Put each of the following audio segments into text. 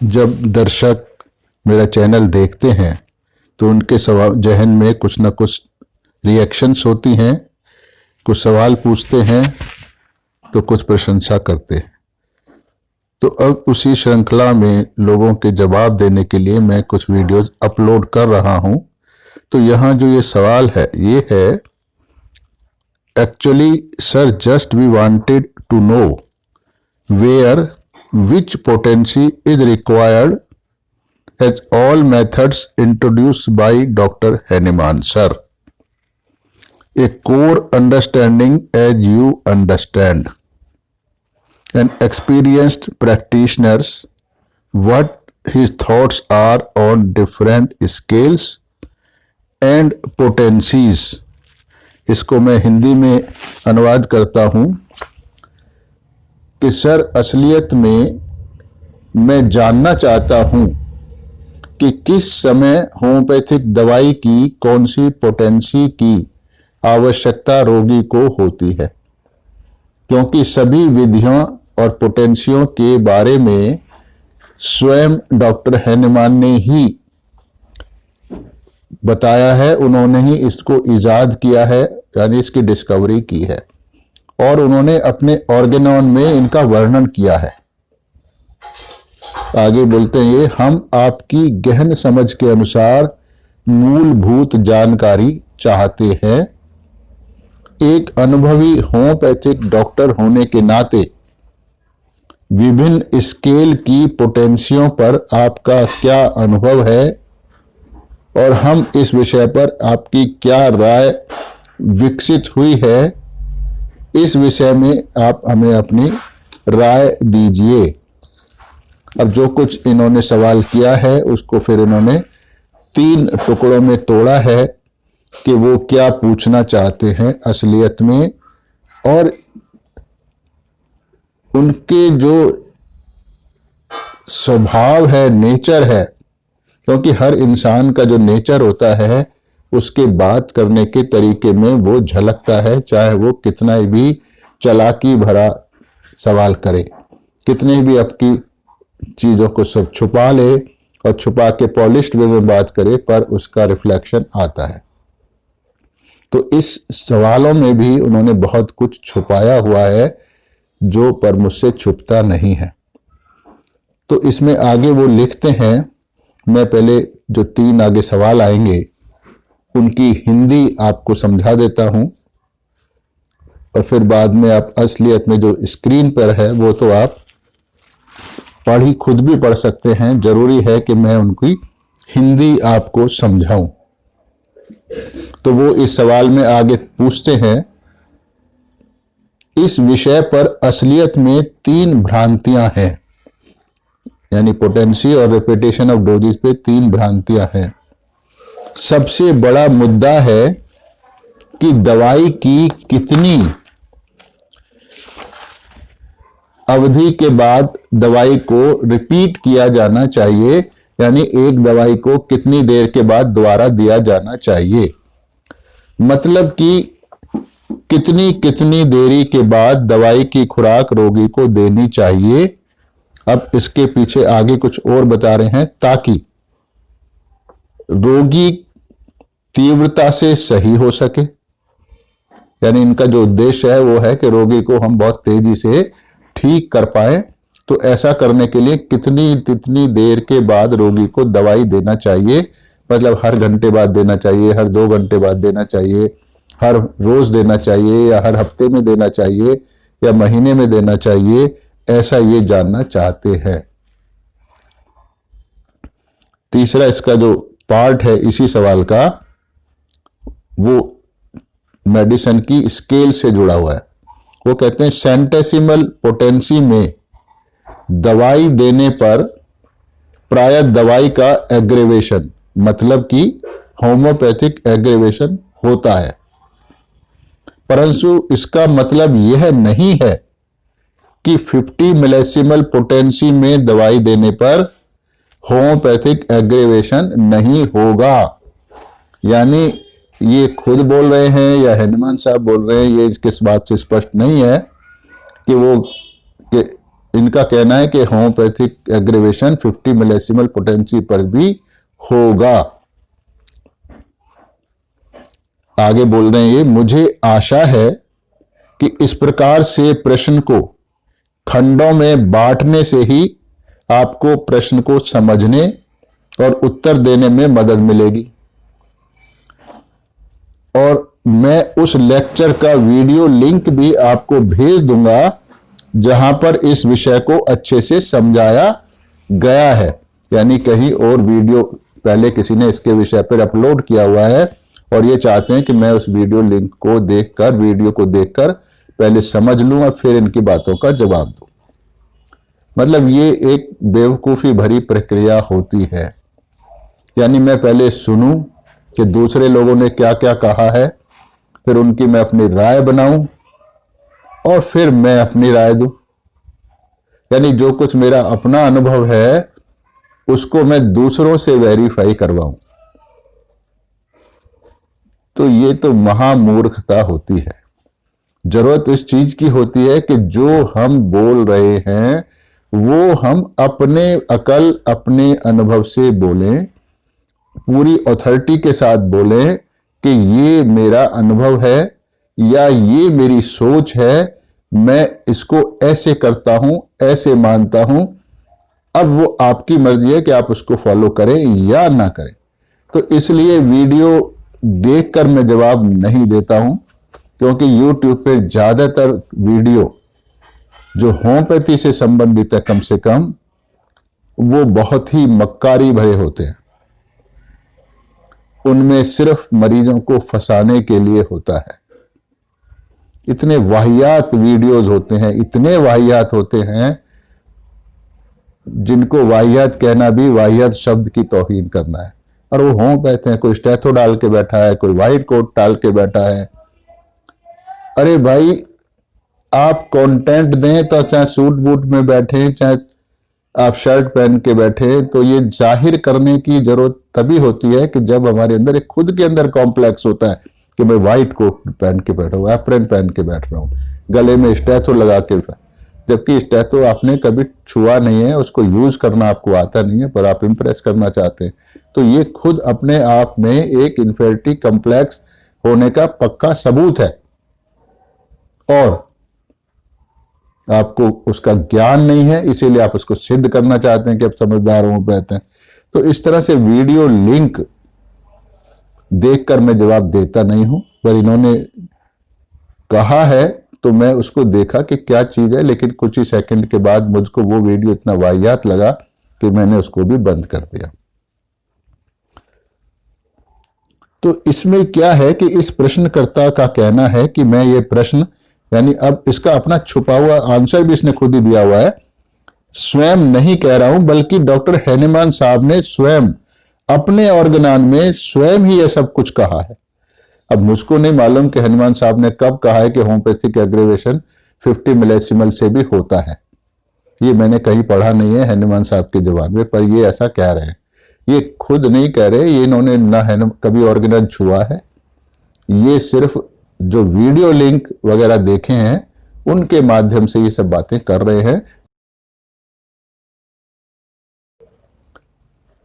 जब दर्शक मेरा चैनल देखते हैं तो उनके जहन में कुछ ना कुछ रिएक्शंस होती हैं, कुछ सवाल पूछते हैं तो कुछ प्रशंसा करते हैं। तो अब उसी श्रृंखला में लोगों के जवाब देने के लिए मैं कुछ वीडियोस अपलोड कर रहा हूं। तो यहाँ जो ये सवाल है ये है, actually sir just we wanted to know where which potency is required as all methods introduced by Dr. Hahnemann sir. A core understanding as you understand. An experienced practitioners what his thoughts are on different scales and potencies. इसको मैं हिंदी में अनुवाद करता हूँ कि sir असलियत में मैं जानना चाहता हूं कि किस समय होम्योपैथिक दवाई की कौन सी पोटेंसी की आवश्यकता रोगी को होती है, क्योंकि सभी विधियों और पोटेंसियों के बारे में स्वयं डॉक्टर हैनेमान ने ही बताया है। उन्होंने ही इसको इजाद किया है, यानी इसकी डिस्कवरी की है, और उन्होंने अपने ऑर्गेनॉन में इनका वर्णन किया है। आगे बोलते हैं, ये हम आपकी गहन समझ के अनुसार मूलभूत जानकारी चाहते हैं। एक अनुभवी होम्योपैथिक डॉक्टर होने के नाते विभिन्न स्केल की पोटेंसियों पर आपका क्या अनुभव है और हम इस विषय पर आपकी क्या राय विकसित हुई है, इस विषय में आप हमें अपनी राय दीजिए। अब जो कुछ इन्होंने सवाल किया है उसको फिर इन्होंने 3 टुकड़ों में तोड़ा है कि वो क्या पूछना चाहते हैं असलियत में, और उनके जो स्वभाव है, नेचर है, क्योंकि हर इंसान का जो नेचर होता है उसके बात करने के तरीके में वो झलकता है, चाहे वो कितना भी चालाकी भरा सवाल करे, कितने भी आपकी चीज़ों को सब छुपा ले और छुपा के पॉलिश्ड वे में बात करे, पर उसका रिफ्लेक्शन आता है। तो इस सवालों में भी उन्होंने बहुत कुछ छुपाया हुआ है जो पर मुझसे छुपता नहीं है। तो इसमें आगे वो लिखते हैं, मैं पहले जो 3 आगे सवाल आएंगे उनकी हिंदी आपको समझा देता हूं, और फिर बाद में आप असलियत में जो स्क्रीन पर है वो तो आप खुद भी पढ़ सकते हैं। जरूरी है कि मैं उनकी हिंदी आपको समझाऊं। तो वो इस सवाल में आगे पूछते हैं, इस विषय पर असलियत में 3 भ्रांतियां हैं, यानी पोटेंसी और रेपिटेशन ऑफ डोजेस पे 3 भ्रांतियां हैं। सबसे बड़ा मुद्दा है कि दवाई की कितनी अवधि के बाद दवाई को रिपीट किया जाना चाहिए, यानी एक दवाई को कितनी देर के बाद दोबारा दिया जाना चाहिए, मतलब कि कितनी देरी के बाद दवाई की खुराक रोगी को देनी चाहिए। अब इसके पीछे आगे कुछ और बता रहे हैं, ताकि रोगी तीव्रता से सही हो सके, यानी इनका जो उद्देश्य है वो है कि रोगी को हम बहुत तेजी से ठीक कर पाए। तो ऐसा करने के लिए कितनी देर के बाद रोगी को दवाई देना चाहिए, मतलब हर घंटे बाद देना चाहिए, हर 2 घंटे बाद देना चाहिए, हर रोज देना चाहिए, या हर हफ्ते में देना चाहिए, या महीने में देना चाहिए, ऐसा ये जानना चाहते हैं। तीसरा इसका जो पार्ट है इसी सवाल का, वो मेडिसिन की स्केल से जुड़ा हुआ है। वो कहते हैं सेंटेसिमल पोटेंसी में दवाई देने पर प्रायः दवाई का एग्रेवेशन, मतलब कि होम्योपैथिक एग्रेवेशन होता है, परंतु इसका मतलब यह नहीं है कि 50 मिलीसिमल पोटेंसी में दवाई देने पर होम्योपैथिक एग्रेवेशन नहीं होगा। यानी ये खुद बोल रहे हैं या हैनेमान साहब बोल रहे हैं, ये किस बात से स्पष्ट नहीं है कि इनका कहना है कि होम्योपैथिक एग्रीवेशन 50 मिलीसिमल पोटेंसी पर भी होगा। आगे बोल रहे हैं ये, मुझे आशा है कि इस प्रकार से प्रश्न को खंडों में बांटने से ही आपको प्रश्न को समझने और उत्तर देने में मदद मिलेगी। और मैं उस लेक्चर का वीडियो लिंक भी आपको भेज दूंगा जहां पर इस विषय को अच्छे से समझाया गया है। यानी कहीं और वीडियो पहले किसी ने इसके विषय पर अपलोड किया हुआ है और ये चाहते हैं कि मैं उस वीडियो लिंक को देखकर, वीडियो को देखकर पहले समझ लूं और फिर इनकी बातों का जवाब दूं। मतलब ये एक बेवकूफ़ी भरी प्रक्रिया होती है। यानी मैं पहले सुनूं कि दूसरे लोगों ने क्या क्या कहा है, फिर उनकी मैं अपनी राय बनाऊं और फिर मैं अपनी राय दूं। यानी जो कुछ मेरा अपना अनुभव है उसको मैं दूसरों से वेरीफाई करवाऊं। तो ये तो महामूर्खता होती है। जरूरत इस चीज की होती है कि जो हम बोल रहे हैं वो हम अपने अकल, अपने अनुभव से बोलें, पूरी ऑथोरिटी के साथ बोलें कि ये मेरा अनुभव है या ये मेरी सोच है, मैं इसको ऐसे करता हूं, ऐसे मानता हूं। अब वो आपकी मर्जी है कि आप उसको फॉलो करें या ना करें। तो इसलिए वीडियो देखकर मैं जवाब नहीं देता हूं, क्योंकि YouTube पे ज्यादातर वीडियो जो होम्योपैथी से संबंधित है, कम से कम वो बहुत ही मक्कारी भरे होते हैं। उनमें सिर्फ मरीजों को फंसाने के लिए होता है। इतने वाहियात वीडियोस होते हैं, इतने वाहियात होते हैं जिनको वाहियात कहना भी वाहियात शब्द की तौहीन करना है। और वो होम्योपैथ हैं, कोई स्टेथो डाल के बैठा है, कोई व्हाइट कोट डाल के बैठा है। अरे भाई, आप कंटेंट दें तो चाहे सूट बूट में बैठे, चाहे आप शर्ट पहन के बैठे, तो ये जाहिर करने की जरूरत तभी होती है कि जब हमारे अंदर एक खुद के अंदर कॉम्प्लेक्स होता है कि मैं व्हाइट कोट पहन के बैठा हूँ, एप्रन पहन के बैठ रहा हूँ, गले में स्टेथो लगा के, जबकि स्टेथो आपने कभी छुआ नहीं है, उसको यूज करना आपको आता नहीं है, पर आप इंप्रेस करना चाहते हैं। तो ये खुद अपने आप में एक इन्फेरिटी कॉम्प्लेक्स होने का पक्का सबूत है। और आपको उसका ज्ञान नहीं है, इसीलिए आप उसको सिद्ध करना चाहते हैं कि आप समझदार हो पाते हैं। तो इस तरह से वीडियो लिंक देखकर मैं जवाब देता नहीं हूं, पर इन्होंने कहा है तो मैं उसको देखा कि क्या चीज है, लेकिन कुछ ही सेकंड के बाद मुझको वो वीडियो इतना वाहियात लगा कि मैंने उसको भी बंद कर दिया। तो इसमें क्या है कि इस प्रश्नकर्ता का कहना है कि मैं ये प्रश्न, यानी अब इसका अपना छुपा हुआ आंसर भी इसने खुद ही दिया हुआ है, स्वयं नहीं कह रहा हूं, बल्कि डॉक्टर हैनिमान साहब ने स्वयं अपने ऑर्गेनान में स्वयं ही यह सब कुछ कहा है। अब मुझको नहीं मालूम कि हैनिमान साहब ने कब कहा है कि होम्योपैथिक एग्रीवेशन 50 मिलीसिमल से भी होता है। ये मैंने कहीं पढ़ा नहीं है हैनिमान साहब के जवान में, पर ये ऐसा कह रहे हैं। ये खुद नहीं कह रहे, ये इन्होंने ना कभी ऑर्गेनान छुआ है, ये सिर्फ जो वीडियो लिंक वगैरह देखे हैं उनके माध्यम से ये सब बातें कर रहे हैं।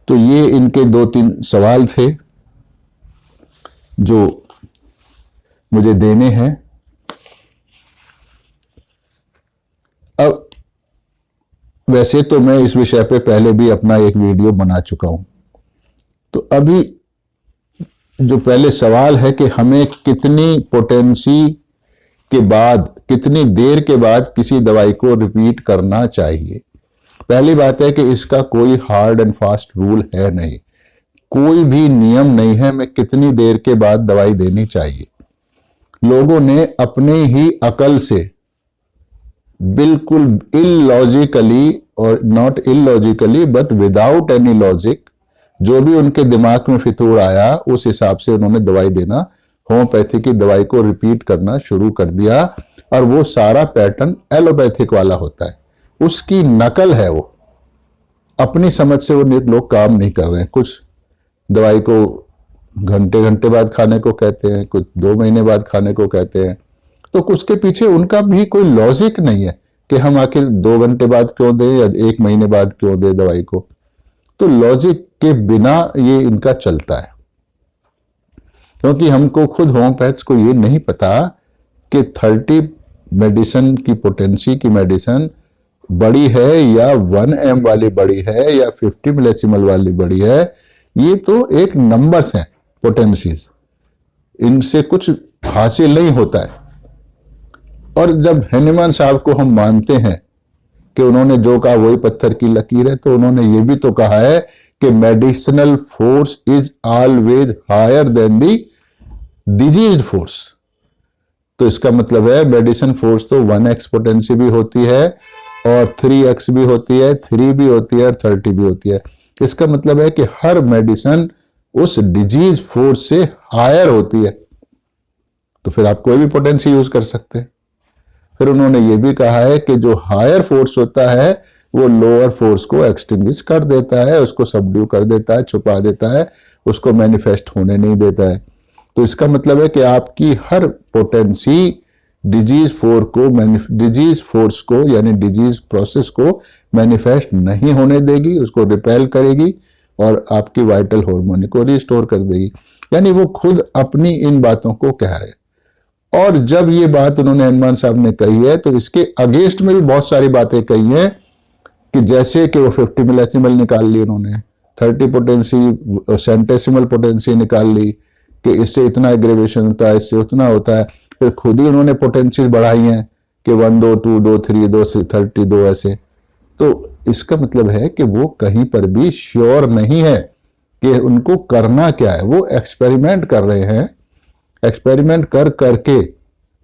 तो ये इनके 2-3 सवाल थे जो मुझे देने हैं। अब वैसे तो मैं इस विषय पे पहले भी अपना एक वीडियो बना चुका हूं। तो अभी जो पहले सवाल है कि हमें कितनी पोटेंसी के बाद, कितनी देर के बाद किसी दवाई को रिपीट करना चाहिए। पहली बात है कि इसका कोई हार्ड एंड फास्ट रूल है नहीं, कोई भी नियम नहीं है मैं कितनी देर के बाद दवाई देनी चाहिए। लोगों ने अपने ही अकल से बिल्कुल इलॉजिकली, और not illogically but without any logic, जो भी उनके दिमाग में फितूर आया उस हिसाब से उन्होंने दवाई देना, होम्योपैथी की दवाई को रिपीट करना शुरू कर दिया। और वो सारा पैटर्न एलोपैथिक वाला होता है, उसकी नकल है। वो अपनी समझ से वो लोग काम नहीं कर रहे हैं। कुछ दवाई को घंटे घंटे बाद खाने को कहते हैं, कुछ 2 महीने बाद खाने को कहते हैं। तो उसके पीछे उनका भी कोई लॉजिक नहीं है। कि हम आखिर 2 घंटे बाद क्यों दें या 1 महीने बाद क्यों दें दवाई को। तो लॉजिक के बिना ये इनका चलता है, क्योंकि हमको खुद होम्योपैथ्स को ये नहीं पता कि 30 मेडिसिन की पोटेंसी की मेडिसिन बड़ी है या 1 ml वाली बड़ी है या 50 मिलीसिमल वाली बड़ी है। ये तो एक नंबर्स हैं, पोटेंसीज, इनसे कुछ हासिल नहीं होता है। और जब हैनिमैन साहब को हम मानते हैं कि उन्होंने जो कहा वही पत्थर की लकीर है, तो उन्होंने ये भी तो कहा है कि medicinal force is always higher than the diseased force. तो इसका मतलब है मेडिसिन फोर्स तो 1x पोटेंसी भी होती है और 3x भी होती है, 3 भी होती है और 30 भी होती है। इसका मतलब है कि हर मेडिसिन उस डिजीज फोर्स से हायर होती है, तो फिर आप कोई भी पोटेंसी यूज कर सकते हैं। फिर उन्होंने ये भी कहा है कि जो हायर फोर्स होता है वो लोअर फोर्स को एक्सटिंग्विश कर देता है, उसको सबड्यू कर देता है, छुपा देता है, उसको मैनिफेस्ट होने नहीं देता है। तो इसका मतलब है कि आपकी हर पोटेंसी डिजीज फोर्स को यानी डिजीज प्रोसेस को मैनिफेस्ट नहीं होने देगी, उसको रिपेल करेगी और आपकी वाइटल हार्मोनी को रिस्टोर कर देगी। यानी वो खुद अपनी इन बातों को कह रहे हैं। और जब ये बात उन्होंने हैनिमैन साहब ने कही है तो इसके अगेंस्ट में भी बहुत सारी बातें कही हैं, कि जैसे कि वो 50 मिलीसिमल निकाल ली उन्होंने, 30 पोटेंसी सेंटेसिमल पोटेंसी निकाल ली कि इससे इतना एग्रेवेशन होता है, इससे उतना होता है। फिर खुद ही उन्होंने पोटेंसीज बढ़ाई हैं कि 1 2 2 2 3 2 से 32 ऐसे। तो इसका मतलब है कि वो कहीं पर भी श्योर नहीं है कि उनको करना क्या है। वो एक्सपेरिमेंट कर रहे हैं, एक्सपेरिमेंट कर करके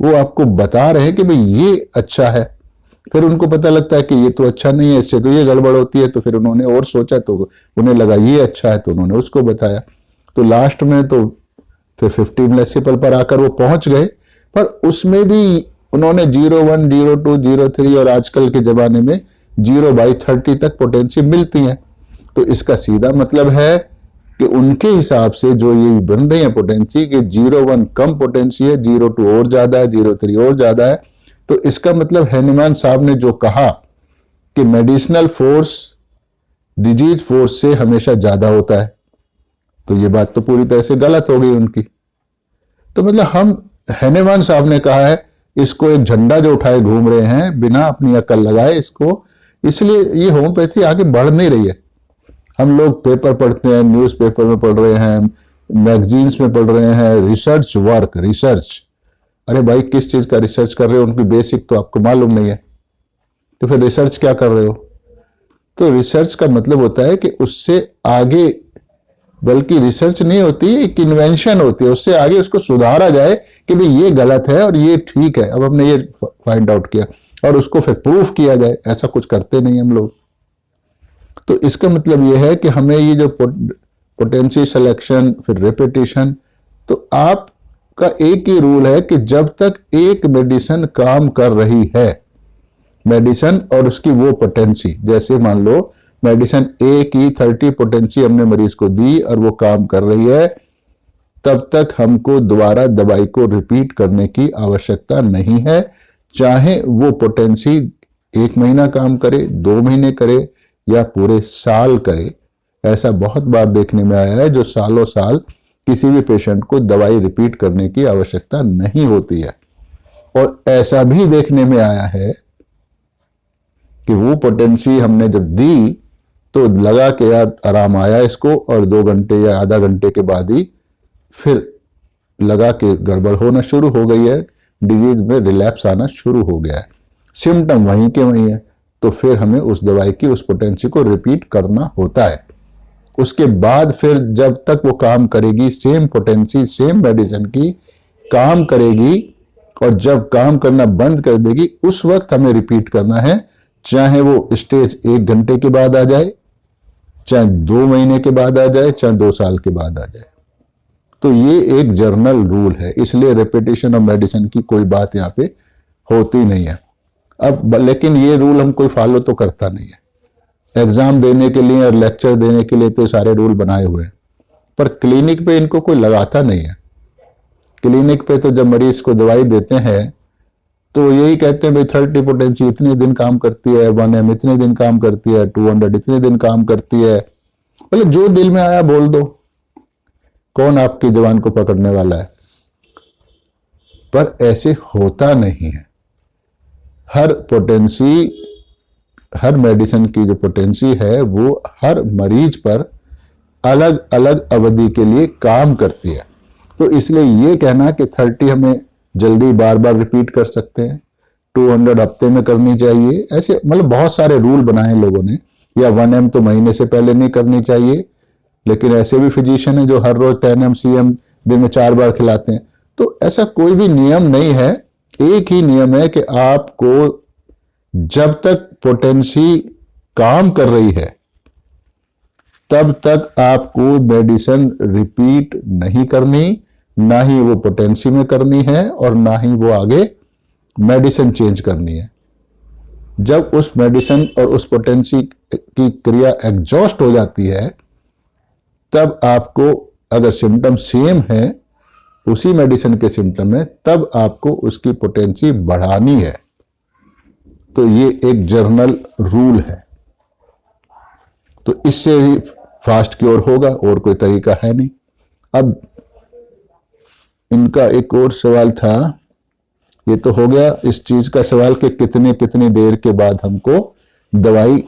वो आपको बता रहे हैं कि भाई ये अच्छा है। फिर उनको पता लगता है कि ये तो अच्छा नहीं है, इससे तो ये गड़बड़ होती है। तो फिर उन्होंने और सोचा तो उन्हें लगा ये अच्छा है, तो उन्होंने उसको बताया। तो लास्ट में तो फिर 50 मिलीसिमल पर आकर वो पहुंच गए। पर उसमें भी उन्होंने 0.1 0.2 0.3 और आजकल के जमाने में 0/30 तक पोटेंसी मिलती है। तो इसका सीधा मतलब है कि उनके हिसाब से जो ये बन रही है पोटेंसी कि 0.1 कम पोटेंसी है, 0.2 और ज्यादा है, 0.3 और ज्यादा है। तो इसका मतलब हैनिमैन साहब ने जो कहा कि मेडिसिनल फोर्स डिजीज फोर्स से हमेशा ज्यादा होता है, तो ये बात तो पूरी तरह से गलत हो गई उनकी। तो मतलब हम हैनिमैन साहब ने कहा है, इसको एक झंडा जो उठाए घूम रहे हैं बिना अपनी अकल लगाए इसको, इसलिए ये होम्योपैथी आगे बढ़ नहीं रही है। हम लोग पेपर पढ़ते हैं, न्यूज़पेपर में पढ़ रहे हैं, मैगजीन्स में पढ़ रहे हैं, रिसर्च वर्क, रिसर्च। अरे भाई किस चीज का रिसर्च कर रहे हो, उनकी बेसिक तो आपको मालूम नहीं है, तो फिर रिसर्च क्या कर रहे हो। तो रिसर्च का मतलब होता है कि उससे आगे, बल्कि रिसर्च नहीं होती, एक इन्वेंशन होती है, उससे आगे उसको सुधारा जाए कि भाई ये गलत है और ये ठीक है, अब हमने ये फाइंड आउट किया और उसको फिर प्रूफ किया जाए। ऐसा कुछ करते नहीं हम लोग। तो इसका मतलब ये है कि हमें ये जो पोटेंसी सिलेक्शन फिर रिपीटिशन, तो आपका एक ही रूल है कि जब तक एक मेडिसिन काम कर रही है, मेडिसिन और उसकी वो पोटेंसी, जैसे मान लो मेडिसिन ए की 30 पोटेंसी हमने मरीज को दी और वो काम कर रही है, तब तक हमको दोबारा दवाई को रिपीट करने की आवश्यकता नहीं है। चाहे वो पोटेंसी 1 महीना काम करे, 2 महीने करे या पूरे साल करे। ऐसा बहुत बार देखने में आया है जो सालों साल किसी भी पेशेंट को दवाई रिपीट करने की आवश्यकता नहीं होती है। और ऐसा भी देखने में आया है कि वो पोटेंसी हमने जब दी तो लगा कि यार आराम आया इसको, और 2 घंटे या आधा घंटे के बाद ही फिर लगा कि गड़बड़ होना शुरू हो गई है, डिजीज में रिलैप्स आना शुरू हो गया है, सिम्टम वहीं के वहीं है। तो फिर हमें उस दवाई की उस पोटेंसी को रिपीट करना होता है। उसके बाद फिर जब तक वो काम करेगी, सेम पोटेंसी सेम मेडिसिन की काम करेगी, और जब काम करना बंद कर देगी उस वक्त हमें रिपीट करना है, चाहे वो स्टेज 1 घंटे के बाद आ जाए, चाहे 2 महीने के बाद आ जाए, चाहे 2 साल के बाद आ जाए। तो ये एक जर्नल रूल है, इसलिए रेपिटेशन ऑफ मेडिसिन की कोई बात यहाँ पे होती नहीं है। अब लेकिन ये रूल हम कोई फॉलो तो करता नहीं है। एग्जाम देने के लिए और लेक्चर देने के लिए तो सारे रूल बनाए हुए हैं, पर क्लिनिक पे इनको कोई लगाता नहीं है। क्लिनिक पे तो जब मरीज को दवाई देते हैं तो यही कहते हैं भाई 30 पोटेंसी इतने दिन काम करती है, 1M इतने दिन काम करती है, 200 इतने दिन काम करती है। मतलब जो दिल में आया बोल दो, कौन आपकी जबान को पकड़ने वाला है। पर ऐसे होता नहीं है। हर पोटेंसी, हर मेडिसिन की जो पोटेंसी है वो हर मरीज पर अलग अलग अवधि के लिए काम करती है। तो इसलिए ये कहना कि 30 हमें जल्दी बार बार रिपीट कर सकते हैं, 200 हफ्ते में करनी चाहिए, ऐसे मतलब बहुत सारे रूल बनाए लोगों ने। या 1M तो महीने से पहले नहीं करनी चाहिए, लेकिन ऐसे भी फिजिशियन है जो हर रोज 10M CM दिन में 4 बार खिलाते हैं। तो ऐसा कोई भी नियम नहीं है। एक ही नियम है कि आपको जब तक पोटेंसी काम कर रही है तब तक आपको मेडिसिन रिपीट नहीं करनी, ना ही वो पोटेंसी में करनी है और ना ही वो आगे मेडिसिन चेंज करनी है। जब उस मेडिसिन और उस पोटेंसी की क्रिया एग्जॉस्ट हो जाती है तब आपको, अगर सिम्टम सेम है उसी मेडिसिन के सिम्टम में, तब आपको उसकी पोटेंसी बढ़ानी है। तो ये एक जर्नल रूल है। तो इससे ही फास्ट क्योर होगा, और कोई तरीका है नहीं। अब इनका एक और सवाल था, ये तो हो गया इस चीज का सवाल कि कितनी देर के बाद हमको दवाई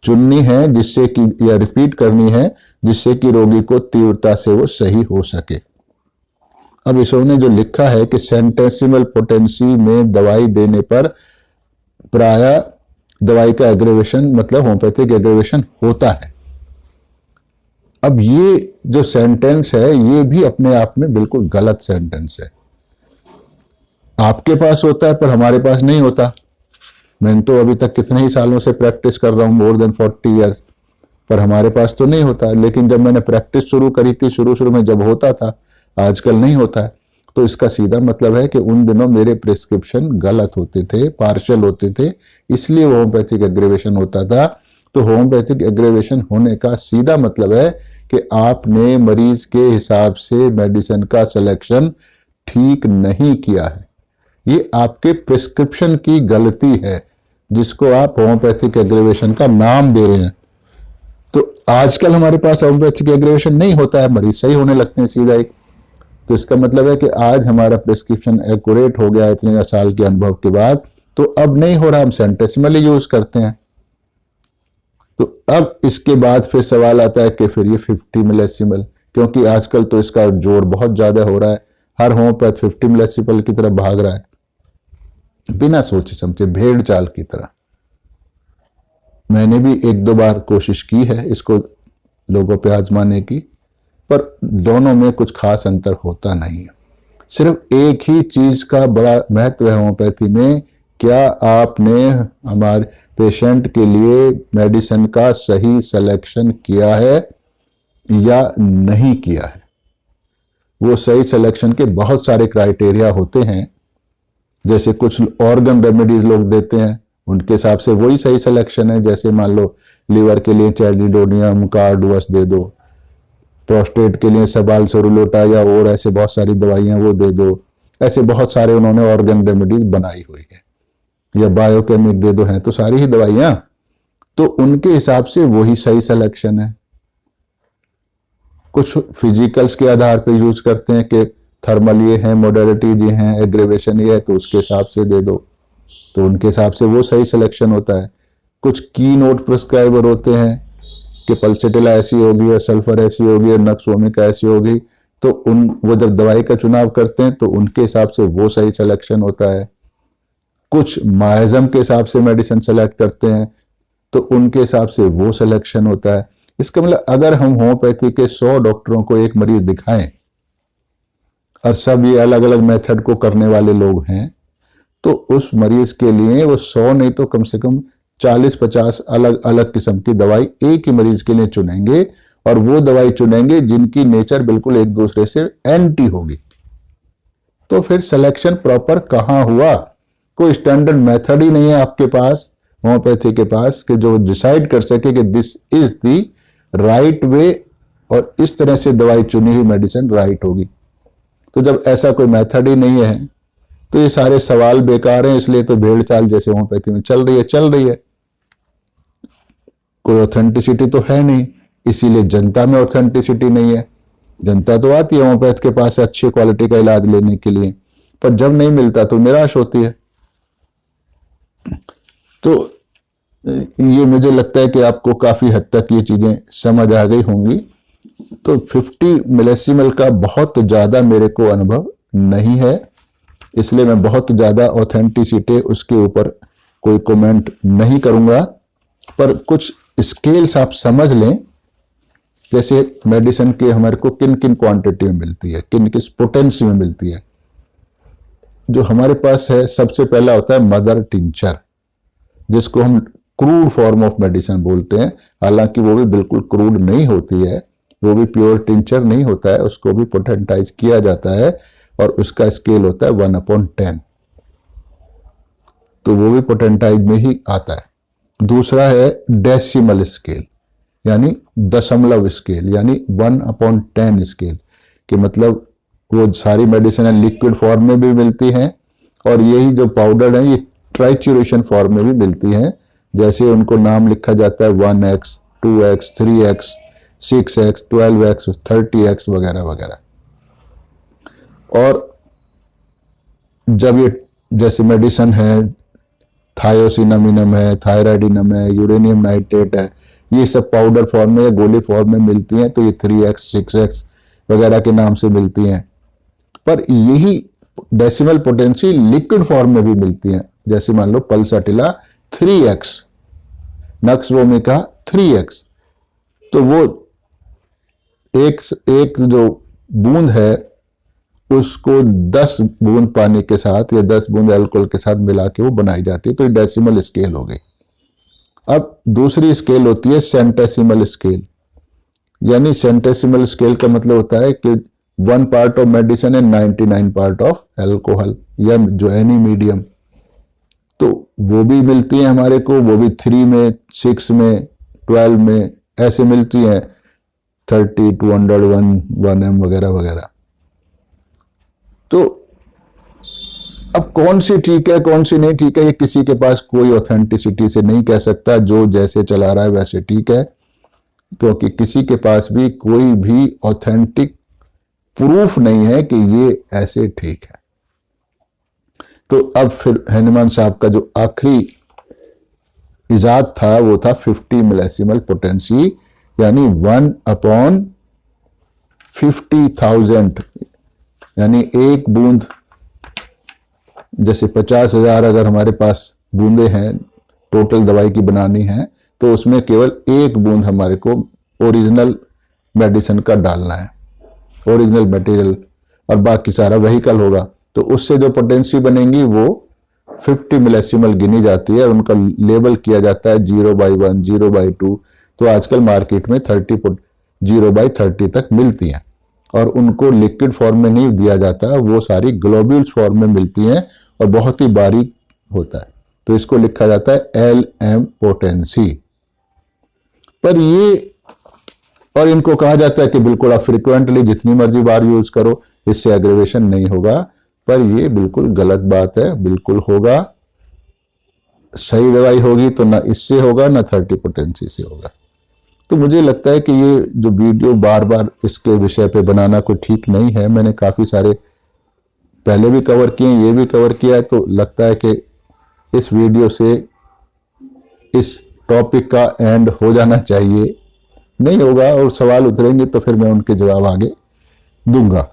चुननी है जिससे कि, या रिपीट करनी है जिससे कि रोगी को तीव्रता से वो सही हो सके। अब इसने जो लिखा है कि सेंटेंसिमल पोटेंसी में दवाई देने पर प्राय दवाई का एग्रेवेशन, मतलब होम्योपैथिक एग्रेवेशन होता है। अब ये जो सेंटेंस है ये भी अपने आप में बिल्कुल गलत सेंटेंस है। आपके पास होता है पर हमारे पास नहीं होता। मैं तो अभी तक कितने ही सालों से प्रैक्टिस कर रहा हूं, मोर देन 40 इयर्स, पर हमारे पास तो नहीं होता। लेकिन जब मैंने प्रैक्टिस शुरू करी थी, शुरू में जब होता था, आजकल नहीं होता है। तो इसका सीधा मतलब है कि उन दिनों मेरे प्रिस्क्रिप्शन गलत होते थे, पार्शियल होते थे, इसलिए होम्योपैथिक एग्रेवेशन होता था। तो होम्योपैथिक एग्रेवेशन होने का सीधा मतलब है कि आपने मरीज के हिसाब से मेडिसिन का सिलेक्शन ठीक नहीं किया है। ये आपके प्रिस्क्रिप्शन की गलती है जिसको आप होम्योपैथिक एग्रेवेशन का नाम दे रहे हैं। तो आजकल हमारे पास होम्योपैथिक एग्रेवेशन नहीं होता है, मरीज सही होने लगते हैं सीधा एक। तो इसका मतलब है कि आज हमारा प्रिस्क्रिप्शन एक्यूरेट हो गया इतने साल के अनुभव के बाद, तो अब नहीं हो रहा, हम सेंटेसिमल यूज करते हैं। तो अब इसके बाद फिर सवाल आता है कि फिर ये 50 मिलीसिमल, क्योंकि आजकल तो इसका जोर बहुत ज्यादा हो रहा है, हर होम्योपैथ 50 मिलीसिमल की तरफ भाग रहा है बिना सोचे समझे, भेड़ चाल की तरह। मैंने भी 1-2 बार कोशिश की है इसको लोगों पे आजमाने की, पर दोनों में कुछ खास अंतर होता नहीं है। सिर्फ एक ही चीज का बड़ा महत्व है होम्योपैथी में, क्या आपने हमारे पेशेंट के लिए मेडिसिन का सही सिलेक्शन किया है या नहीं किया है। वो सही सिलेक्शन के बहुत सारे क्राइटेरिया होते हैं। जैसे कुछ ऑर्गन रेमेडीज लोग देते हैं, उनके हिसाब से वही सही सिलेक्शन है। जैसे मान लो लीवर के लिए चैलिडोनियम कार्डुअस दे दो, प्रोस्टेट के लिए सबाल सोरुलोटा या और ऐसे बहुत सारी दवाइयां वो दे दो। ऐसे बहुत सारे उन्होंने ऑर्गन रेमेडीज बनाई हुई है, या बायोकेमिक दे दो, हैं तो सारी ही दवाइयां, तो उनके हिसाब से वही सही सिलेक्शन है। कुछ फिजिकल्स के आधार पर यूज करते हैं कि थर्मल ये है, मोडेलिटी ये है, एग्रेवेशन ये है, तो उसके हिसाब से दे दो, तो उनके हिसाब से वो सही सिलेक्शन होता है। कुछ की नोट प्रिस्क्राइबर होते हैं कि पल्सेटिला ऐसी होगी और सल्फर ऐसी होगी और नक्सोमिका ऐसी होगी, तो वो जब दवाई का चुनाव करते हैं तो उनके हिसाब से वो सही सिलेक्शन होता है। कुछ माइजम के हिसाब से मेडिसिन सेलेक्ट करते हैं तो उनके हिसाब से वो सिलेक्शन होता है। इसका मतलब अगर हम होम्योपैथी के 100 डॉक्टरों को एक मरीज दिखाएं और सब ये अलग अलग मेथड को करने वाले लोग हैं, तो उस मरीज के लिए वो 100 नहीं तो कम से कम 40-50 अलग अलग किस्म की दवाई एक ही मरीज के लिए चुनेंगे, और वो दवाई चुनेंगे जिनकी नेचर बिल्कुल एक दूसरे से एंटी होगी। तो फिर सिलेक्शन प्रॉपर कहां हुआ? कोई स्टैंडर्ड मेथड ही नहीं है आपके पास, होम्योपैथी के पास, कि जो डिसाइड कर सके कि this is the right way और इस तरह से दवाई चुनी हुई मेडिसिन राइट होगी। तो जब ऐसा कोई मेथड ही नहीं है तो ये सारे सवाल बेकार हैं, इसलिए तो भेड़ चाल जैसे होम्योपैथी में चल रही है। कोई ऑथेंटिसिटी तो है नहीं, इसीलिए जनता में ऑथेंटिसिटी नहीं है। जनता तो आती है होम्योपैथ के पास अच्छी क्वालिटी का इलाज लेने के लिए, पर जब नहीं मिलता तो निराश होती है। तो ये मुझे लगता है कि आपको काफी हद तक ये चीजें समझ आ गई होंगी। तो 50 मिलीसीमल का बहुत ज्यादा मेरे को अनुभव नहीं है, इसलिए मैं बहुत ज्यादा ऑथेंटिसिटी उसके ऊपर कोई कमेंट नहीं करूंगा। पर कुछ स्केल्स आप समझ लें, जैसे मेडिसिन के हमारे को किन किन क्वांटिटी में मिलती है, किन किस पोटेंसी में मिलती है। जो हमारे पास है, सबसे पहला होता है मदर टिंचर, जिसको हम क्रूड फॉर्म ऑफ मेडिसिन बोलते हैं। हालांकि वो भी बिल्कुल क्रूड नहीं होती है, वो भी प्योर टिंचर नहीं होता है, उसको भी पोटेंटाइज किया जाता है और उसका स्केल होता है 1/10, तो वो भी पोटेंटाइज में ही आता है। दूसरा है डेसिमल स्केल, यानी दशमलव स्केल, यानी 1/10 स्केल, कि मतलब वो सारी मेडिसिन लिक्विड फॉर्म में भी मिलती हैं और यही जो पाउडर है ये ट्राइचुरेशन फॉर्म में भी मिलती हैं। जैसे उनको नाम लिखा जाता है 1x, 2x, 3x, 6x, 12x, 30x वगैरह वगैरह। और जब ये जैसे मेडिसिन है, थायोसिनामिनम है, थायराइडिनम है, यूरेनियम नाइट्रेट है, ये सब पाउडर फॉर्म में या गोली फॉर्म में मिलती हैं, तो ये 3x, 6x वगैरह के नाम से मिलती हैं। पर यही डेसिमल पोटेंसी लिक्विड फॉर्म में भी मिलती हैं। जैसे मान लो pulsatilla 3x, nux vomica 3x, तो वो एक जो बूंद है उसको 10 बूंद पानी के साथ या 10 बूंद अल्कोहल के साथ मिला के वो बनाई जाती है, तो ये डेसिमल स्केल हो गई। अब दूसरी स्केल होती है सेंटेसिमल स्केल, यानी सेंटेसिमल स्केल का मतलब होता है कि 1 part of medicine and 99 part of alcohol, या जो एनी मीडियम, तो वो भी मिलती है हमारे को, वो भी 3 में, 6 में, 12 में ऐसे मिलती हैं, 30, 200, 1m वगैरह वगैरह। तो अब कौन सी ठीक है कौन सी नहीं ठीक है, ये किसी के पास कोई ऑथेंटिसिटी से नहीं कह सकता। जो जैसे चला रहा है वैसे ठीक है, क्योंकि किसी के पास भी कोई भी ऑथेंटिक प्रूफ नहीं है कि ये ऐसे ठीक है। तो अब फिर हैनिमान साहब का जो आखिरी इजाद था वो था 50 मिलीसीमल पोटेंसी, यानी 1/50,000, यानी एक बूंद, जैसे 50,000 अगर हमारे पास बूंदे हैं टोटल दवाई की बनानी है, तो उसमें केवल एक बूंद हमारे को ओरिजिनल मेडिसिन का डालना है, ओरिजिनल मटेरियल, और बाकी सारा व्हीकल होगा। तो उससे जो पोटेंसी बनेंगी वो 50 मिलीसीमल गिनी जाती है और उनका लेबल किया जाता है 0/1, 0/2। तो आजकल मार्केट में 0/30 तक मिलती हैं और उनको लिक्विड फॉर्म में नहीं दिया जाता, वो सारी ग्लोब्यूल्स फॉर्म में मिलती हैं और बहुत ही बारीक होता है, तो इसको लिखा जाता है LM पोटेंसी। पर ये, और इनको कहा जाता है कि बिल्कुल आप फ्रिक्वेंटली जितनी मर्जी बार यूज करो, इससे एग्रेवेशन नहीं होगा, पर ये बिल्कुल गलत बात है। बिल्कुल होगा, सही दवाई होगी तो ना इससे होगा ना 30 पोटेंसी से होगा। तो मुझे लगता है कि ये जो वीडियो बार बार इसके विषय पे बनाना कोई ठीक नहीं है। मैंने काफ़ी सारे पहले भी कवर किए, ये भी कवर किया है, तो लगता है कि इस वीडियो से इस टॉपिक का एंड हो जाना चाहिए। नहीं होगा और सवाल उतरेंगे तो फिर मैं उनके जवाब आगे दूंगा।